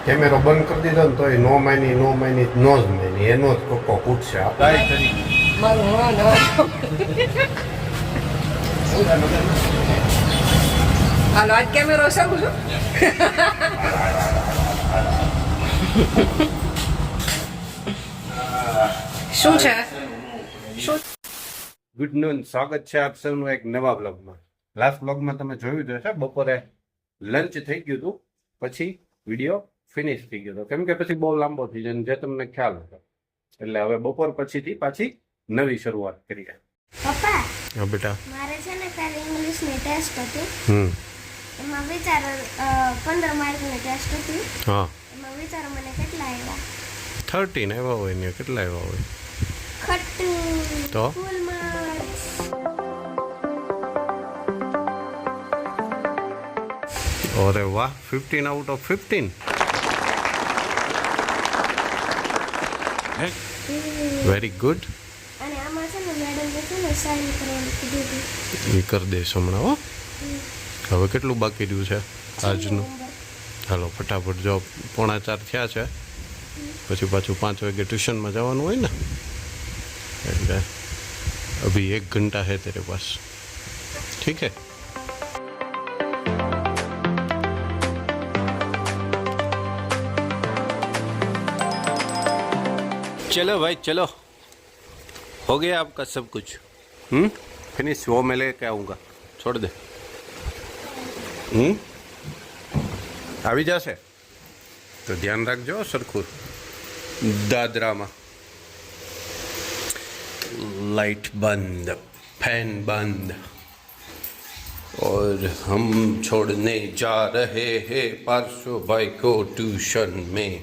કેમેરો બંધ કરી દીધો ને તો એ નો માની નો જ માની એનો જ કોકો પૂછશે કાંઈ કરી હાલો આજ કેમેરો શકું છું શું છે શું ગુડ નૂન સ્વાગત છે આપ સૌનું એક નવા બ્લોગમાં લાસ્ટ બ્લોગમાં તમે જોયું જ હશે બપોરે લંચ થઈ ગયું હતું પછી વિડીયો ફિનિશ થઈ ગયો હતો કેમ કે પછી બહુ લાંબો થઈ જાય જે તમને ખ્યાલ હતો એટલે હવે બપોર પછીથી પાછી નવી શરૂઆત કરીએ પપ્પા હા બેટા મારે છે ને કાલે ઇંગ્લિશની ટેસ્ટ હતી એમાં વિચારો 15 માર્કની ટેસ્ટ હતી હા એમાં વિચારો મને કેટલા આવ્યા 13 આવ્યા હોય ને કેટલા આવ્યા હોય ખટ્ટું તો? ફૂલ માર્ક્સ અરે વાહ 15 આઉટ ઓફ 15 વેરી ગુડ અને આમાં છે ને મેડમ છે ને સાઇન કરવાનું કીધું હતું એ કરી દઈશ હમણાં હો હવે કેટલું બાકી રહ્યું છે આજનું હાલો ફટાફટ જો 3:45 થયા છે પછી પાછું 5 વાગે ટ્યુશનમાં જવાનું હોય ને એટલે અભી 1 घंटा है तेरे पास ठीक है चलो भाई चलो हो गया आपका सब कुछ फिनिश वो मैं लेके आऊँगा छोड़ दे આવી જશે તો ધ્યાન રાખજો સરખું દાદરામાં लाइट बंद फैन बंद और हम छोड़ने जा रहे हैं पार्श्व भाई को ट्यूशन में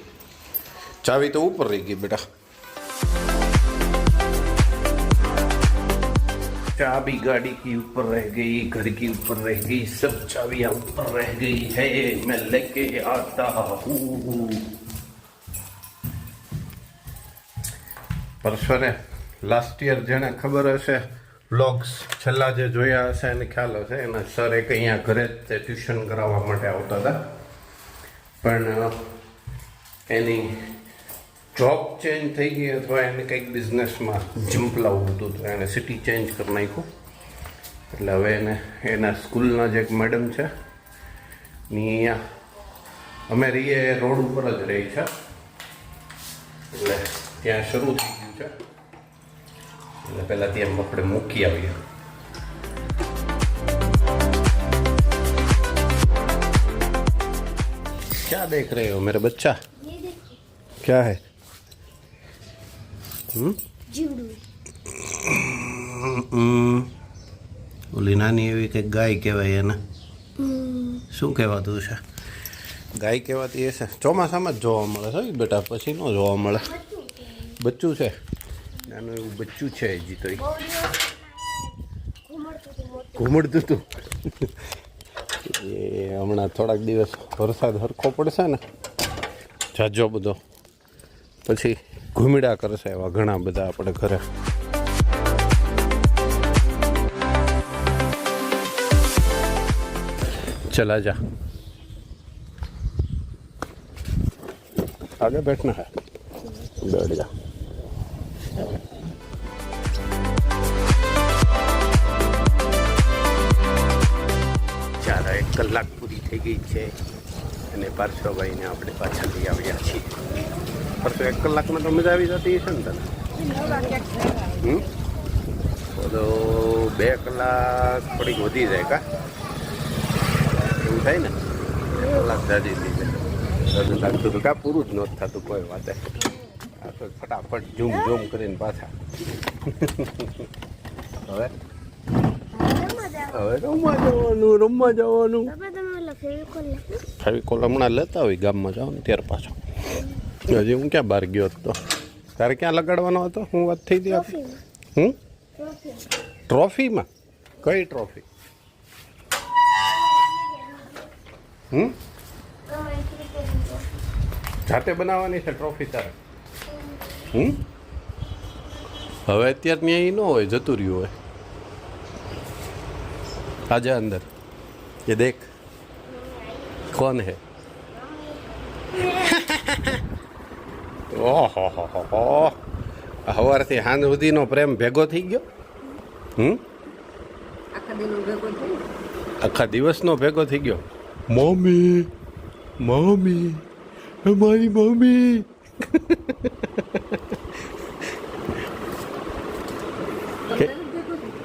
चाबी तो ऊपर रहेगी बेटा चाबी गाड़ी की ऊपर रह गई घर की ऊपर रह गई सब चाबियां ऊपर रह गई है मैं लेके आता हूँ परसों લાસ્ટ યર જેને ખબર હશે વ્લોગ્સ છેલ્લા જે જોયા હશે એને ખ્યાલ હશે એના સર એક અહીંયા ઘરે જ તે ટ્યુશન કરાવવા માટે આવતા હતા પણ એની જોબ ચેન્જ થઈ ગઈ અથવા એને કંઈક બિઝનેસમાં ઝંપલાવવું હતું તો એને સિટી ચેન્જ કરી નાખ્યું એટલે હવે એને એના સ્કૂલના જે એક મેડમ છે ની અહીંયા અમે રહીએ રોડ ઉપર જ રહી છે એટલે ત્યાં શરૂ થઈ ગયું છે એટલે પહેલાં ત્યાં આપણે મૂકી આવીએ क्या देख रहे हो मेरे बच्चा ये देखिए क्या है જીવડું ઓલી નાની એવી કંઈક ગાય કહેવાય એને શું કહેવાતું છે ગાય કહેવાતી હશે ચોમાસામાં જ જોવા મળે છે બેટા પછી ન જોવા મળે બચ્ચું છે નાનું એવું બચ્ચું છે હજી તો ઘૂમડતું હતું એ હમણાં થોડાક દિવસ વરસાદ હરખો પડશે ને જાજો બધો પછી ઘૂમડા કરશે એવા ઘણા બધા આપણે ઘરે चला जा आगे बैठना है बैठ जा 1 કલાક પૂરી થઈ ગઈ છે અને પાર્શ્વભાઈને આપણે પાછા લઈ આવ્યા છીએ પરસો 1 કલાકમાં તો મજા આવી જતી હશે ને તને તો 2 કલાક થોડીક વધી જાય કા એવું થાય ને કલાક દાદી લીધે લાગતું હતું કાં પૂરું જ નહોતું થતું કોઈ વાતે આ તો ફટાફટ ઝૂમ ઝૂમ કરીને પાછા હવે રમવા જવાનું ફેવિકોલ હમણાં લેતા હોય ગામમાં જાઓ ને ત્યાર પાછો હજી હું ક્યાં બહાર ગયો હતો તારે ક્યાં લગાડવાનો હતો હું વાત થઈ હતી ટ્રોફીમાં કઈ ટ્રોફી જાતે બનાવવાની છે ટ્રોફી તારે હવે અત્યારે ત્યાં ન હોય જતું રહ્યું હોય आजा अंदर ये देख कौन है ઓહો હો સવારથી સાંજ સુધીનો પ્રેમ ભેગો થઈ ગયો. આખા દિન ભેગો થયું. આખા દિવસનો ભેગો થઈ ગયો. મમ્મી મમ્મી મારી મમ્મી.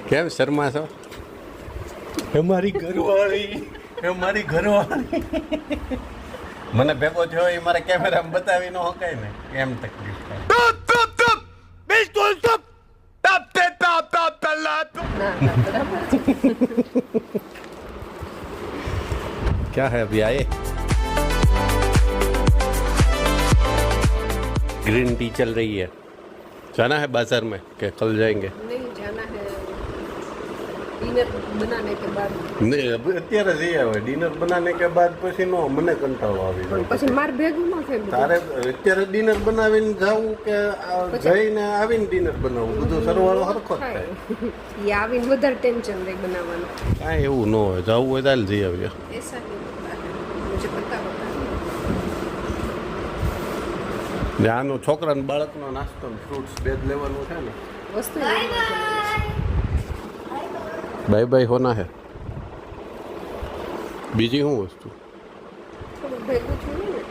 કેમ શર્મા છો? અમારી ઘરવાળી અમારી ઘરવાળી મને ભેગો થયો એ મારે કેમેરામાં બતાવી ન શકાય ને એમ તકલીફ થાય. क्या है अभी आए? ग्रीन टी चल रही है. जाना है बाजार में कि कल जाएंगे? नहीं जाना है डिनर बनाने के बाद. नहीं अभी અત્યારે જઈ આવે. ડિનર બનાને કે બાદ પછી નો મને કંટાળો આવી પણ જાય. પછી માર ભેગું ન થાય બધું. તારે અત્યારે ડિનર બનાવીને જાવું કે જઈને આવીને ડિનર બનાવવું બધું સરવાળો હરખો જ થાય. ये आવીને વધારે ટેન્શન રહે બનાવવાનું. કાંઈ એવું ન હોય. જવું હોય તાલ જઈ આવીએ. ऐसा नहीं होता है मुझे पता होता है. ને આનો છોકરાને બાળકનો નાસ્તો ફ્રૂટ્સ બે જ લેવાનું છે ને. वस्तु બાય બાય હોના હે. બીજી શું વસ્તુ થોડું ભેગું થયું ને.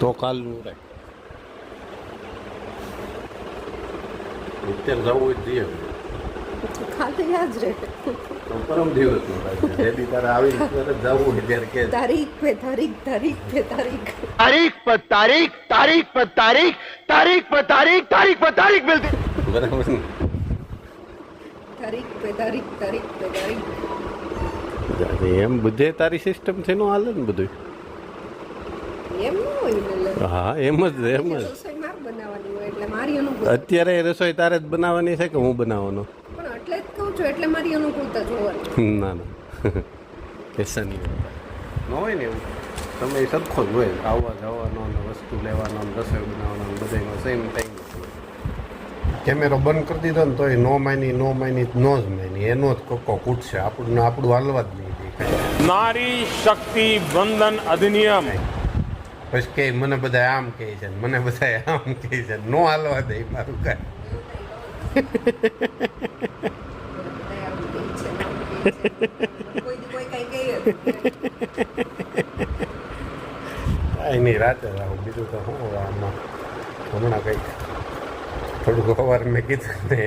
તો કાલનું રાખ. અત્યારે જવું હોય જઈએ. ખાલી યાદ રહે. તો પરમ દિવસનું રાખ. જે દી તારે આવીને ત્યારે જવું હોય ત્યારે કે तारीख पे तारीख तारीख पे तारीख तारीख पर तारीख तारीख पर तारीख तारीख पर तारीख तारीख पर तारीख मिलती બરાબર ને. तारीख पे तारीख तारीख पे तारीख. એમ બધે તારી સિસ્ટમ છે નો હાલે ને બધું. એમ ન હોય ને. હા એમ જ રસોઈ માર બનાવવાની હોય એટલે મારી અનુકૂળ. અત્યારે રસોઈ તારે જ બનાવવાની છે કે હું બનાવવાનો? પણ એટલે જ કહું છું એટલે મારી અનુકૂળતા જોવાની. ના ના એસા નહીં હોતા. ન હોય ને એવું. તમે સરખો જ હોય. આવવા જવાનો ને વસ્તુ લેવાનો ને રસોઈ બનાવવાનો ને બધાનો સેમ ટાઈમ. કેમેરો બંધ કરી દીધો ને તોય નો માની નો જ માની. એનો જ કોકો કૂટશે. આપણું હાલવા જ નહીં દે. नारी शक्ति वंदन अधिनियम પછી કે મને બધા આમ કહે છે ને મને બધા આમ કહે છે. નો હાલવા દે મારું કાંઈ. કોઈ કઈ કહે કાંઈ નહીં રાતે આવું. બીજું તો શું આમાં હમણાં કંઈક થોડુંક સવાર મેં કીધું ને.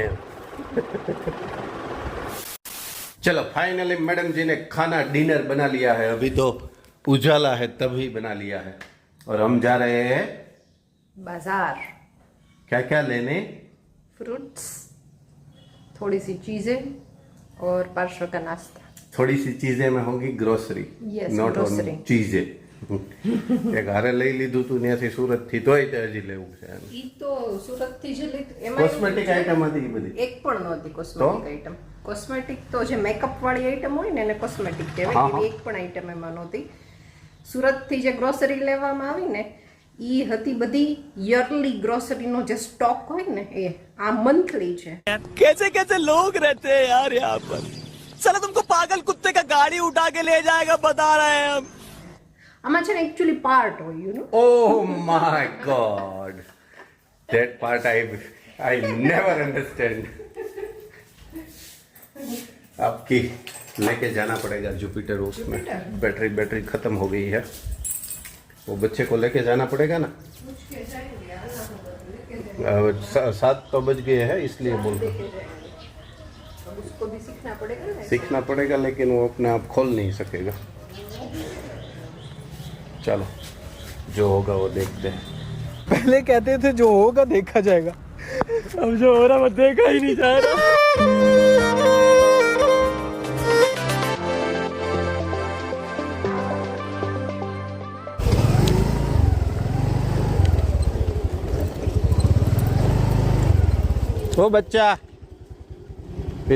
चलो फाइनली मैडम जी ने खाना डिनर बना लिया है. अभी तो उजाला है तभी बना लिया है. और हम जा रहे हैं बाजार. क्या क्या लेने? फ्रूट्स, थोड़ी सी चीजें और पार्श्व का नाश्ता. थोड़ी सी चीजें में होगी grocery. Yes, not grocery. Own चीजें. એક હારે લઈ લીધું તું ત્યાંથી સુરત થી તોય તે હજી લેવું છે. ઈ તો સુરત થી જ લીધું. કોસ્મેટિક આઈટમ હતી એ બધી. એક પણ નહોતી કોસ્મેટિક આઈટમ. કોસ્મેટિક તો જે મેકઅપ વાળી આઈટમ હોય ને એને કોસ્મેટિક કહેવાય. હા, હા. એવી એક પણ આઈટમ એમાં નહોતી. સુરત થી જે ગ્રોસરી લેવામાં આવી ને ઈ હતી બધી યરલી ગ્રોસરીનો જે સ્ટોક હોય ને એ આ મંથલી છે. कैसे कैसे लोग रहते हैं यार यहाँ पर साला तुमको पागल कुत्ते का गाड़ी उठा के ले जाएगा बता रहे हैं हम આમાં છે ને એકચ્યુઅલી પાર્ટ હોય you know. Oh my God. That part I never understand. आपकी लेके जाना पड़ेगा जुपिटर. उसमें बैटरी खत्म हो गई है. वो बच्चे को लेके जाना पड़ेगा ना. 7 तो बज गए हैं इसलिए बोल रहा हूँ. उसको भी सीखना पड़ेगा ना. सीखना पड़ेगा लेकिन वो अपने आप खोल नहीं सकेगा. चलो जो होगा वो देखते हैं. पहले कहते थे जो होगा देखा जाएगा अब जो हो रहा वो देखा ही नहीं जा रहा ओ बच्चा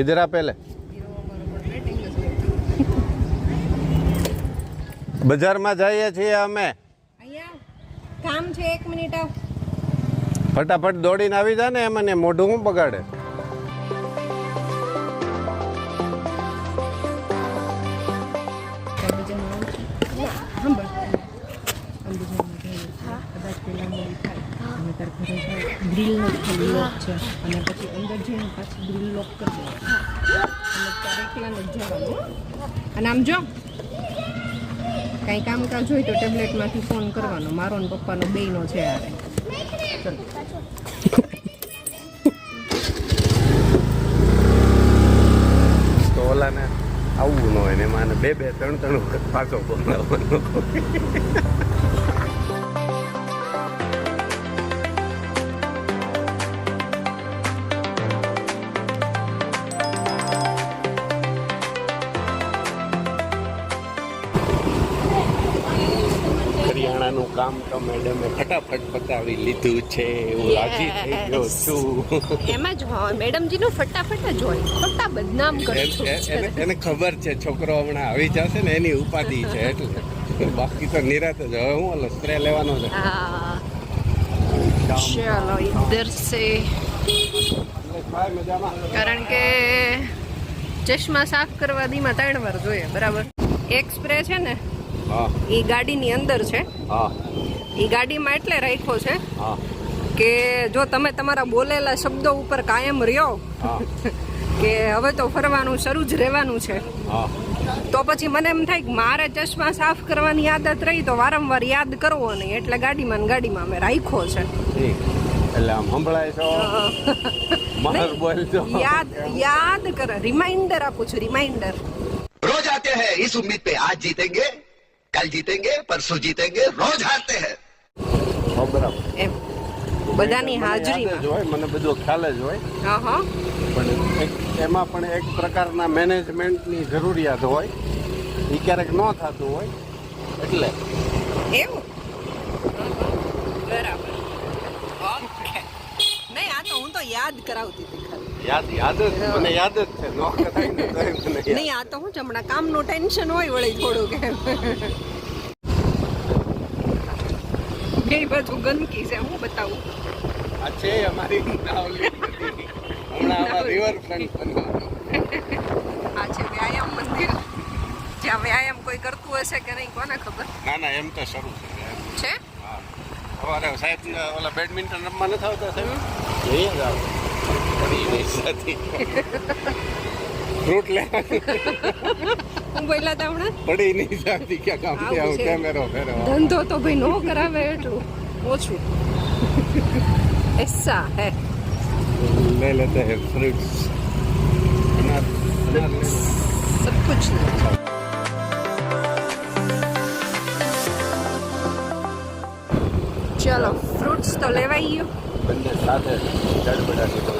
इधर आ पहले. બજારમાં જઈએ છીએ અમે. અહીંયા કામ છે 1 મિનિટ આવ. ફટાફટ દોડીને આવી જા ને. એમને મોઢું હું બગાડે. અને તાર ઘરે જાય ગ્રીલ લોક છે અને પછી અંદર જઈને પાછી ગ્રીલ લોક કરી દેવાનું અને તારે એકલાને જ જવાનું. અને આમ જો કાંઈ કામકાજ હોય તો ટેબ્લેટમાંથી ફોન કરવાનો, મારો ને પપ્પાનો બેયનો છે યારે. ચલો તો ઓલાને આવવું ન હોય ને એમાં 2-3 વખત પાછો બોલાવવાનો. કરિયાણાનું કામ તો મેડમે ફટાફટ પતાવી લીધું છે એવું રાજી થઈ ગયો છું. એમાં જ હોય મેડમજીનું ફટાફટ જ હોય, ખોટા બદનામ કરશો. એને ખબર છે છોકરો હમણાં આવી જશે ને એની ઉપાધિ છે એટલે, બાકી તો નિરાત જ. હવે હું ઓલો સ્પ્રે લેવાનો છે. हाँ चलो इधर से કારણ કે ચશ્મા સાફ કરવા દીમાં 3 વાર જોઈએ બરાબર. એક સ્પ્રે છે ને હા એ ગાડીની અંદર છે, હા એ ગાડીમાં એટલે રાખ્યો છે હા કે જો તમે તમારા બોલેલા શબ્દો ઉપર કાયમ રહ્યો હા કે હવે તો ફરવાનું શરૂ જ રહેવાનું છે, હા તો પછી મને એમ થાય કે મારે ચશ્મા સાફ કરવાની આદત રહી તો વારંવાર યાદ કરવો નહીં, એટલે ગાડીમાં ને ગાડીમાં અમે રાખ્યો છે. ઠીક. એટલે આમ સંભળાય છો મહર બોલજો. યાદ કર, રિમાઇન્ડર આપું છું, રિમાઇન્ડર. रोज आते हैं इस उम्मीद पे आज जीतेंगे कल जीतेंगे परसों जीतेंगे रोज हारते हैं. બરાબર. એમ બધાની મને યાદ જ હાજરીમાં. હોય, મને બધો ખ્યાલ જ હોય, હા હા પણ એમાં પણ એક પ્રકારના મેનેજમેન્ટની જરૂરિયાત હોય, એ ક્યારેક ન થતું હોય એટલે. એવું બરાબર. ઓકે. નહીં આ તો હું તો યાદ કરાવતી હતી ખાલી. યાદ જ મને યાદ જ છે, ન કરાય ને તોય મને યાદ. નહીં આ તો હું જ હમણાં કામનું ટેન્શન હોય વળી થોડુંક એમ. બે બાજુ ગંદકી છે, હું બતાવું. આ છે અમારી નાવલી નદી. હમણાં આમાં રિવરફ્રન્ટ બનવાનું. આ છે વ્યાયામ મંદિર, જ્યાં વ્યાયામ કોઈ કરતું હશે કે નહીં કોને ખબર ના ના એમ તો શરૂ છે. છે. હા સવારે સાહેબ ઓલા બેડમિન્ટન રમવા નથી આવતા સાહેબ, જઈએ જ આવે ફ્રૂટ લેવા હું બોલ્યા તા હમણાં પડી નહીં જતી ક્યાં કામ આવું ત્યાં છે. કેમેરો ફેરવા. ધંધો તો ભાઈ નો કરાવે એટલું ઓછું. ऐसा है ले लेते हैं फ्रूट्स. अनार ले लो. सब कुछ नहीं. चलो फ्रूट्स तो लेवाई गयो. બંને સાથે ગડબડાટી તો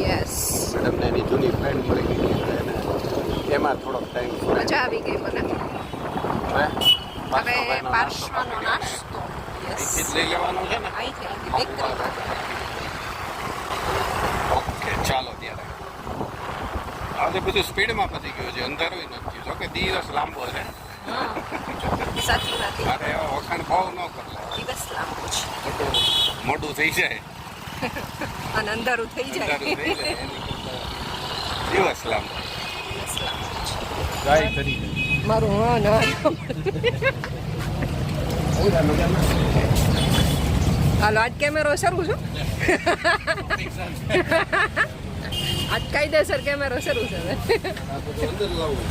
યસ મેડમને એની જૂની ફ્રેન્ડ મળી ગઈ એટલે એને એમાં થોડોક ટાઈમ મજા આવી ગઈ મને. હવે પાર્શ્વનો નાસ્તો યસ લઈ લેવાનો છે ને. અહીંથી બેકરીમાં. ઓકે ચાલો ત્યારે આજે બધું સ્પીડમાં પતી ગયું છે, અંધારું નથી. જો કે દિવસ લાંબો છે. સાચી વાત છે. મારે એવા વખાણ ભાવ ન કરવો, દિવસ લાંબો છે મોટું થઈ જાય, અને અંધારું થઈ જાય. અંધારું થઈ જાય એની કરતાં દિવસ લાંબો. દિવસ લાંબો છે. ટ્રાય કરી મારું હા ના હાલો આજ કેમેરો શરૂ છું. આજ કાયદેસર કેમેરો શરૂ છે હવે. અંદર લાવું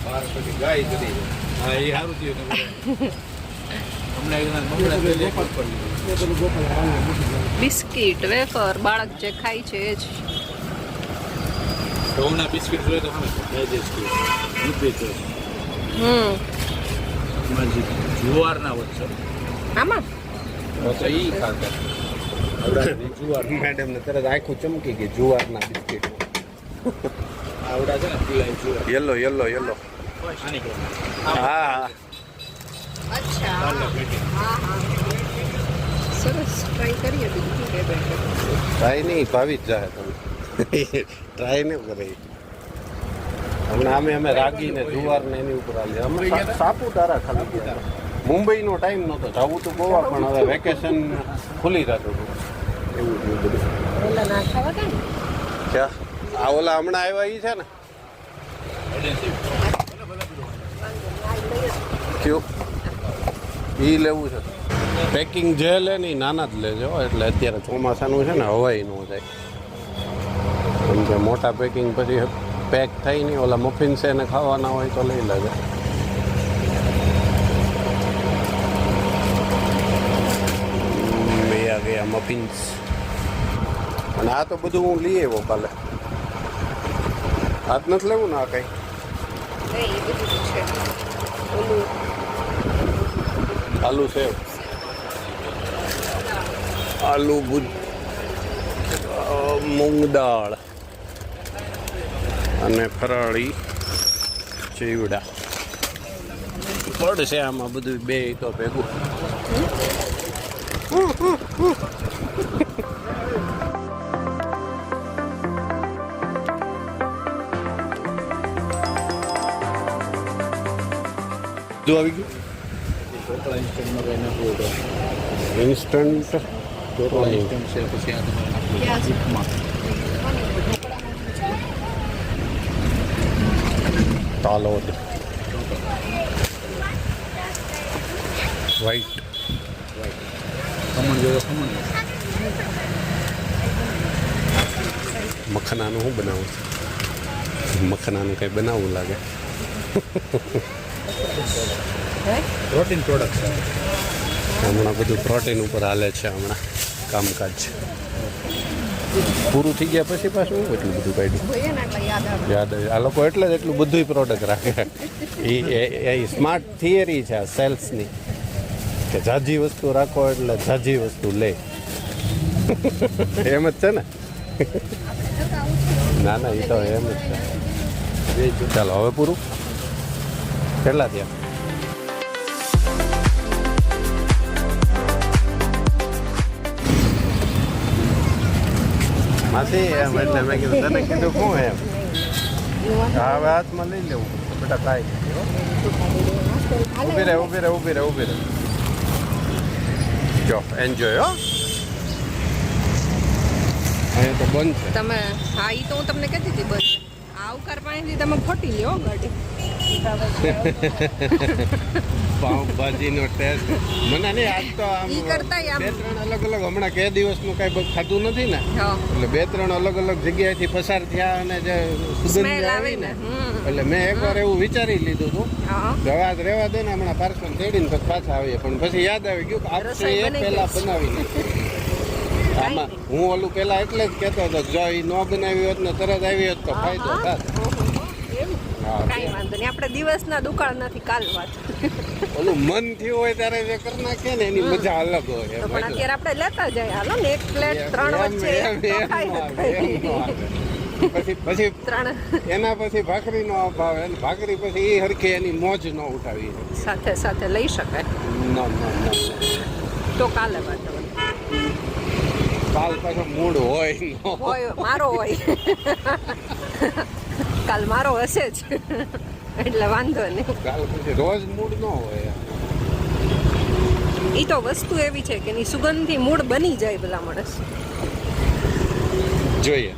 બહાર પછી ગાય કરી. હા એ સારું થયું બિસ્કિટ વેફર બાળક જે ખાય છે એ જ. ઘઉંના બિસ્કિટ જોઈએ તો જુવારના વચ્ચે આમાં ઈ ખાતા જુવાર. મેડમને તરત આખું ચમકી ગઈ જુવારના બિસ્કિટ. આવડા છે ને પીળા જુવાર યલો યલો યલો. આની હા અચ્છા હા હા સરસ ટ્રાય કરીએ બીજું કે બેઠે. ટ્રાય નહીં ભાવી જ જાય તમે. ટ્રાય નહીં કરે. હમણાં અમે રાગી ને જુવાર ને એની ઉપર આવીએ. અમે સાપુતારા ખાલી મુંબઈનો ટાઈમ નહોતો, જવું તો ગોવા પણ હવે વેકેશન ખુલી રહેતું હતું એવું થયું બધું. ઓલા ના ખાવા તા ને ક્યાં આ ઓલા હમણાં આવ્યા એ છે ને કયું એ એ લેવું છે. પેકિંગ જે લે ને એ નાના જ લેજો, એટલે અત્યારે ચોમાસાનું છે ને હવાઈ ન જાય. કેમ કે મોટા પેકિંગ પછી પેક થાય નહીં. ઓલા મફિન છે એને ખાવાના હોય તો લઈ લેજો. બે આ ગયા મફિન્સ. અને આ તો બધું હું લઈ આવ્યો કાલે. હાથ નથી લેવું ને આ કંઈ? એ બધું છે. ઓલું આલુ સેવ, આલુ મૂંગ દાળ અને ફરાળી ચીવડા પડશે આમાં બધું બે તો ભેગું. બધું આવી ગયું. ઢોકળા ઇન્સ્ટન્ટમાં કંઈ નાખવું હોય તો ઇન્સ્ટન્ટ ઢોકળા ઇન્સ્ટન્ટ છે, પછી આ તમારે નાખવું ઉપમા. તાલોદ વ્હાઈટ ખમણ જોયો ખમણ. મખનાનું શું બનાવું? મખનાનું કંઈ બનાવવું લાગે. પ્રોટીન પ્રોડક્ટ છે. હમણાં બધું પ્રોટીન ઉપર હાલે છે હમણાં કામકાજ. પૂરું થઈ ગયા પછી પાછું એટલું બધું કાઢ્યું જોઈએ ને એટલે યાદ આવે. યાદ આવે. આ લોકો એટલે જ એટલું બધું પ્રોડક્ટ રાખે. એ સ્માર્ટ થિયરી છે આ સેલ્સની, કે ઝાઝી વસ્તુ રાખો એટલે ઝાઝી વસ્તુ લે. એમ જ છે ને? ના ના, એ તો એમ જ છે. ચાલો હવે પૂરું. કેટલા થયા? માસી એમ એટલે મેં કીધું તને કીધું શું એમ. હા હવે હાથમાં લઈ લેવું બેટા, કાંઈ નહીં. ઊભી રહે ઊભી રહે ઊભી રહે ઊભી રહે. જો એન્જોય. હો અહીંયા તો બંધ છે. તમે હા ઈ તો હું તમને કહેતી હતી બસ આ અવકાર પાણીથી તમે ખોટી લ્યો ગાડી. પાવભાજીનો ટેસ્ટ મને નહીં. આજ તો આમ ઈ કરતાંય આમ- બે ત્રણ અલગ અલગ હમણાં કે દિવસનું કાંઈ ખાધું નથી ને, હા એટલે બે ત્રણ અલગ અલગ જગ્યાએથી પસાર થયા અને જે સુગંધ સ્મેલ આવે આવી ને ને, એટલે મેં એકવાર એવું વિચારી લીધું હતું હા કે હવે આજ રહેવા દે ને, હમણાં પાર્સલ ચડીને તો પાછા આવીએ. પણ પછી યાદ આવી ગયું કે આપણે રસોઈ એ બની પહેલા ગઈ. બનાવી નાખી. આમાં હું ઓલું પહેલા એટલે જ કહેતો હતો કે જો એ ન બનાવી હોત ને તરત આવી હોત તો ફાયદો થાત. હા, કાંઈ વાંધો નહીં આપણે દિવસના દુકાળ નથી કાલ વાત. ઓલું મન થયું હોય ત્યારે જે કરી નાખીએ ને એની મજા અલગ હોય. તો પણ અત્યારે આપણે લેતા જાય હાલો ને એક પ્લેટ ત્રણ વચ્ચે તો ખાઈ શકાય. પછી ત્રણ એના પછી ભાખરીનો અભાવ, અને ભાખરી પછી એ હરખી એની મોજ ન ઉઠાવી. સાથે સાથે લઈ શકાય ન તો કાલે વાત હવે. કાલ પાછો મૂડ હોય ન હોય મારો હોય કાલ મારો હશે જ એટલે વાંધો નહીં. કાલ પછી રોજ મૂડ ન હોય. એ તો વસ્તુ એવી છે કે એની સુગંધથી મૂડ બની જાય ભલા માણસ. જોઈએ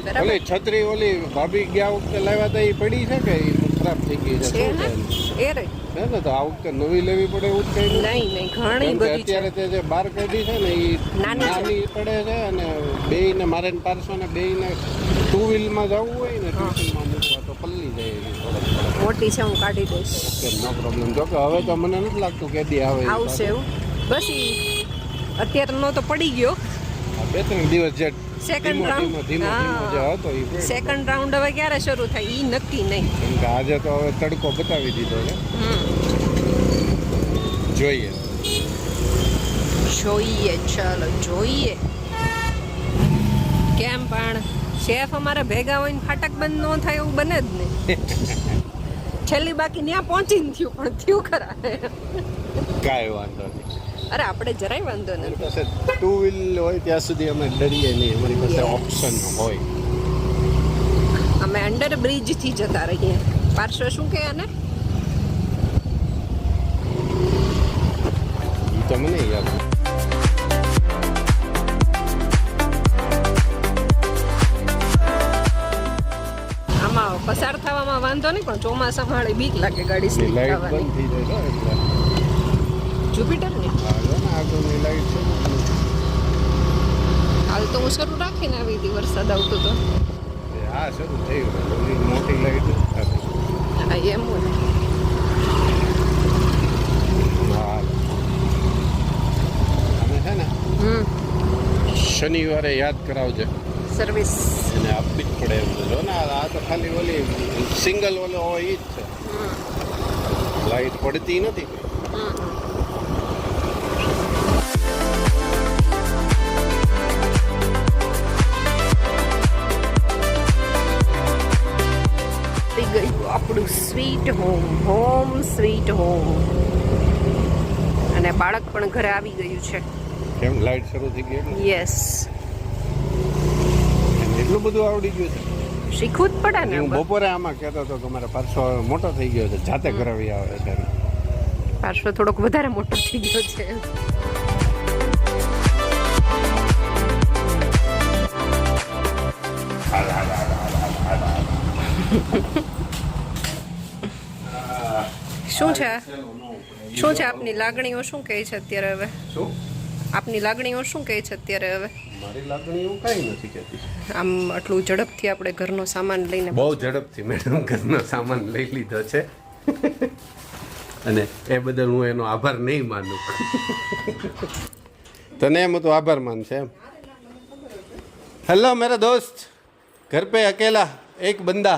બરાબર ઓલી છત્રી ઓલી ભાભી ગયા વખતે લાવ્યા હતા એ પડી છે કે એ ખરાબ થઈ ગઈ છે? છે શું ને છે? એ રહી છે ને, તો આ વખતે નવી લેવી પડે એવું જ કઈ નહીં નહીં ઘણી બધી છે. અત્યારે તે જે બાર કાઢી છે ને એ નાની છે. નાની પડે છે, અને બેયને મારે ને પારસો ને બેયને ટુ વ્હીલમાં જવું હોય ને ટ્યુશનમાં મૂકવા તો પલ્લી જાય એવી થોડોક. મોટી છે હું કાઢી દઈશ. Okay no problem. જો કે હવે તો મને નથી લાગતું કે દી આવે એ આવશે એવું બસ ઈ અત્યારનો તો પડી ગયો. પાછો. બે ત્રણ દિવસ જે સેકન્ડ ધીમો રાઉન્ડ ધીમો જે હતો એ પડ્યો. સેકન્ડ રાઉન્ડ હવે ક્યારે શરૂ થાય ઈ નક્કી નહીં. કેમ કે આજે તો હવે તડકો બતાવી દીધો છે. જોઈએ જોઈએ ચાલો જોઈએ. કેમ પણ શેફ અમારે ભેગા હોય ને ફાટક બંધ ન થાય એવું બને જ નહીં. છેલ્લી બાકી ત્યાં પહોંચીને થયું પણ થયું ખરા. કાંઈ વાંધો નહીં. અરે આપણે જરાય વાંધો અમારી નથી. પાસે ટુ વ્હીલ હોય ત્યાં સુધી અમે ડરીએ નહીં. અમારી પાસે ઓપ્શન હોય. અમે અંડર બ્રિજ થી જતા રહીએ. પાર્શ્વ શું કે આને એ તો મને યાદ નથી. આમાં પસાર થવામાં વાંધો નહીં પણ ચોમાસામાં હાળી બીક લાગે ગાડી એ સ્લીપ લાઈટ થવાની. બંધ થઈ જાય છે એટલે જુપિટર ને હાલો ને આગળની લાઈટ છે હાલ તો હું શરૂ રાખીને આવી હતી વરસાદ આવતો તો હા શરૂ થયું ઓલી મોટી લાઈટ હા એમ હોય હા અને છે ને શનિવારે યાદ કરાવજે સર્વિસ એને આપવી જ પડે એમ જો ને આ તો ખાલી ઓલી સિંગલ ઓલો હોય એ જ છે લાઈટ પડતી નથી ગયું આપણું sweet home home sweet home અને બાળક પણ ઘરે આવી ગયું છે કેમ લાઈટ શરૂ થઈ ગઈ એટલે યસ એટલું બધું આવડી ગયું છે શીખવું જ પડે ને હું બપોરે આમાં કહેતો હતો કે મારે પાછો મોટો થઈ ગયો છે જાતે કરાવી આવે ત્યારે પાછો થોડોક વધારે મોટો થઈ ગયો છે શું છે શું છે આપની લાગણીઓ શું કહે છે અત્યારે હવે શું આપની લાગણીઓ શું કહે છે અત્યારે હવે મારી લાગણી એવું કાંઈ નથી કહેતી આમ આટલું ઝડપથી આપણે ઘરનો સામાન લઈને બહુ ઝડપથી મેડમ ઘરનો સામાન લઈ લીધો છે અને એ બદલ હું એનો આભાર નહીં માનું તને એમ તો આભાર માનશે એમ હેલો મેરા દોસ્ત घर पे अकेला एक बंदा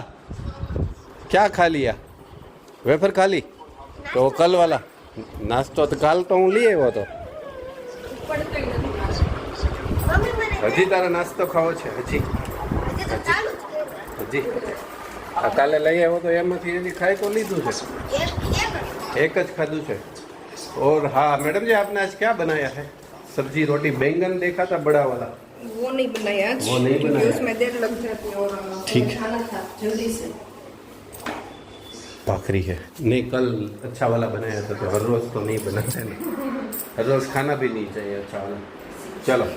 क्या खा लिया वेफर खा ली तो कल वाला नाश्तो तो काल तो હું લઈ આવ્યો હતો હજી તારે નાસ્તો ખાવો છે હજી હજી આ કાલે લઈ આવ્યો તો એમાંથી હજી ખાઈ તો લીધું છે एक જ ખાધું છે और हाँ मैडम जी आपने आज क्या बनाया है सब्जी रोटी बैंगन देखा था बड़ा वाला वो नहीं बनाया आज वो नहीं बनाया। क्योंकि उसमें देर लग जाती और ठीक है। खाना था जल्दी से भाखरी है नहीं कल अच्छा वाला बनाया था तो हर रोज तो नहीं बनाते ना हर रोज खाना भी नहीं चाहिए अच्छा वाला चलो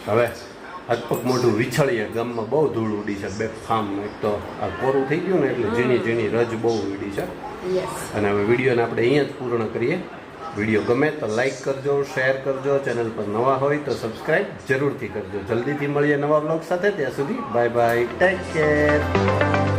હવે હદપગ મોઢું વિછળીએ ગામમાં બહુ ધૂળ ઉડી છે બે ફામ એક તો આ કોરું થઈ ગયું ને એટલે ઝીણી ઝીણી રજ બહુ ઉડી છે यस અને હવે વિડીયોને આપણે અહીંયા જ પૂર્ણ કરીએ વિડીયો ગમે તો લાઈક કરજો શેર કરજો ચેનલ પર નવા હોય તો સબસ્ક્રાઈબ જરૂરથી કરજો જલ્દીથી મળીએ નવા બ્લોગ સાથે ત્યાં સુધી બાય બાય ટેક કેર